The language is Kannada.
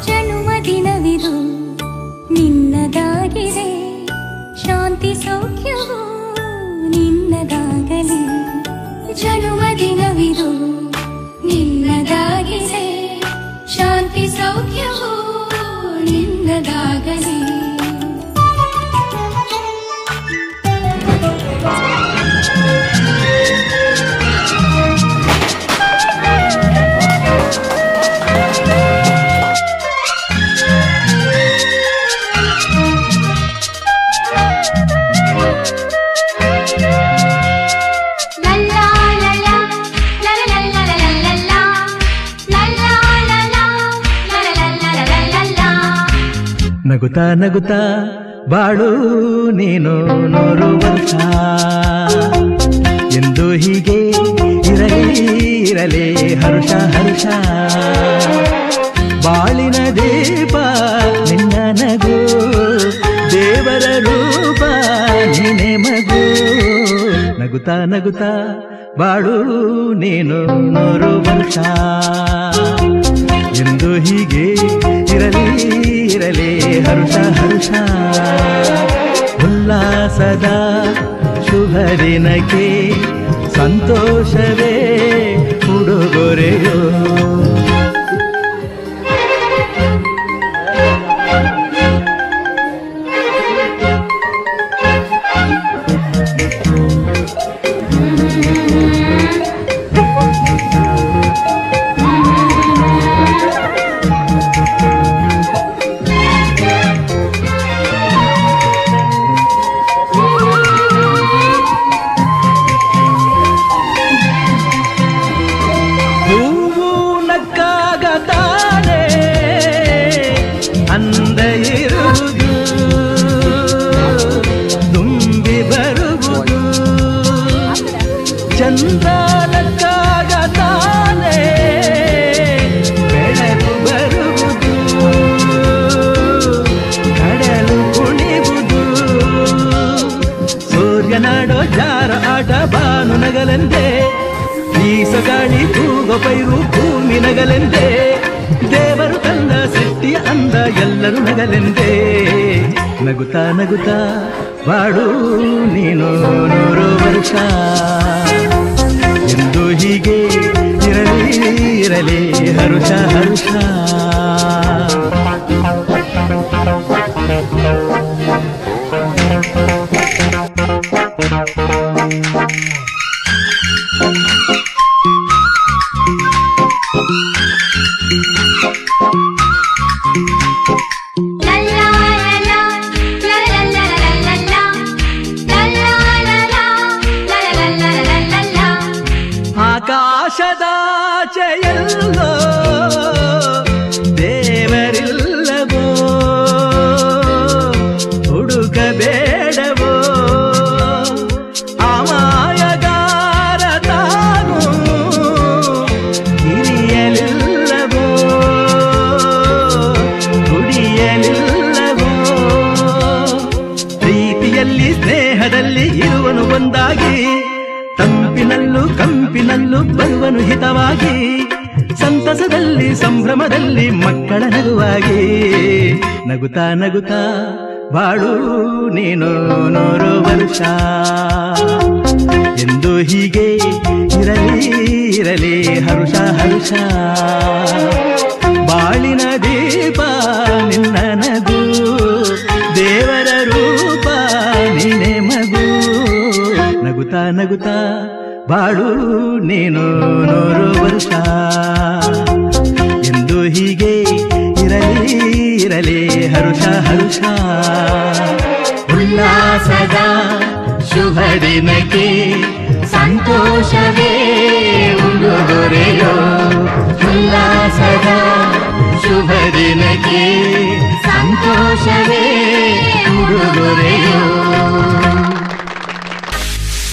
ಜನ್ಮದಿನವಿದು ನಿನ್ನದಾಗಿದೆ, ಶಾಂತಿ ಸೌಖ್ಯವು ನಿನ್ನದಾಗಲಿ. ಜನ್ಮದಿನವಿದು ನಿನ್ನದಾಗಿದೆ, ಶಾಂತಿ ಸೌಖ್ಯವು ನಿನ್ನದಾಗಲಿ. ನಗುತ್ತಾ ನಗುತ್ತಾ ಬಾಳು ನೀನು 100 ವರ್ಷ, ಎಂದು ಹೀಗೆ ಇರಲಿ ಇರಲಿ ಹರುಷ ಹರುಷ. ಬಾಳಿನ ದೀಪ ನಿನ್ನ ನಗು, ದೇವರ ರೂಪ ನೀನೆ ಮಗು. ನಗುತ್ತಾ ನಗುತ್ತಾ ಬಾಳು ನೀನು 100 ವರ್ಷ, ಎಂದು ಹೀಗೆ ಇರಲಿ ಇರಲಿ ಹರುಷ ಹರುಷ. ಉಲ್ಲಾಸದ ಶುಭ ದಿನಕ್ಕೆ ಸಂತೋಷವೇ ಉಡುಗೊರೆಯೋ. ಅಂದ ಇರುವುದು ತುಂಬಿ ಬರುವುದು, ಚಂದ್ರನಕ್ಕಾಗ ತಾನೇ ಬೆಳಕು ಬರುವುದು, ಕಡಲು ಕುಣಿವುದು. ಸೂರ್ಯನಾಡೋ ಜಾರ ಆಟ ಬಾನು ನಗಲೆಂದೇ, ಬೀಸಗಾಳಿ ಕೂಗೋ ಪೈರು ಭೂಮಿ ನಗಲೆಂದೇ. ದೇವರು ತಂದ ಸೃಷ್ಟಿಯ ಅಂದ ಎಲ್ಲರೂ ನಗಲೆಂದೇ. ನಗುತ್ತಾ ನಗುತ್ತಾ ಬಾಳು ನೀನು 100 ವರ್ಷ, ಎಂದು ಹೀಗೆ ಇರಲಿ ಇರಲಿ ಹರುಷ ಹರುಷ. ಆಕಾಶದಾಚೆಯಲ್ಲೋ ದೇವರಿಲ್ಲವೋ, ಹುಡುಕಬೇಡವೋ ಅಮಾಯಗಾರ ತಾನು ಹಿರಿಯಲಿಲ್ಲವೋ, ಕುಡಿಯಲಿಲ್ಲವೋ. ಪ್ರೀತಿಯಲ್ಲಿ ಸ್ನೇಹದಲ್ಲಿ ಇರುವನು ಒಂದಾಗಿ, ತಂಪಿನಲ್ಲೂ ಕಂಪಿನಲ್ಲೂ ಬರುವನು ಹಿತವಾಗಿ. ಸಂತಸದಲ್ಲಿ ಸಂಭ್ರಮದಲ್ಲಿ ಮಕ್ಕಳ ನಗುವಾಗಿ. ನಗುತ್ತಾ ನಗುತ್ತಾ ಬಾಳು ನೀನು 100 ವರ್ಷ, ಎಂದು ಹೀಗೆ ಇರಲಿ ಇರಲಿ ಹರುಷ ಹರುಷ. ಬಾಳಿನ ದೀಪ ನಿನ್ನ ನಗು, ದೇವರ ರೂಪ ನೀನೆ ಮಗು. ನಗುತ್ತಾ ನಗುತ್ತಾ ಬಾಳು ನೀನು 100 ವರ್ಷ, ಎಂದು ಹೀಗೆ ಇರಲಿ ಇರಲಿ ಹರುಷ ಹರುಷ. ಉಲ್ಲಾಸದ ಶುಭ ದಿನಕ್ಕೆ ಸಂತೋಷವೇ ಉಡುಗೊರೆಯೋ. ಉಲ್ಲಾಸದ ಶುಭ ದಿನಕ್ಕೆ ಸಂತೋಷವೇ ಉಡುಗೊರೆಯೋ.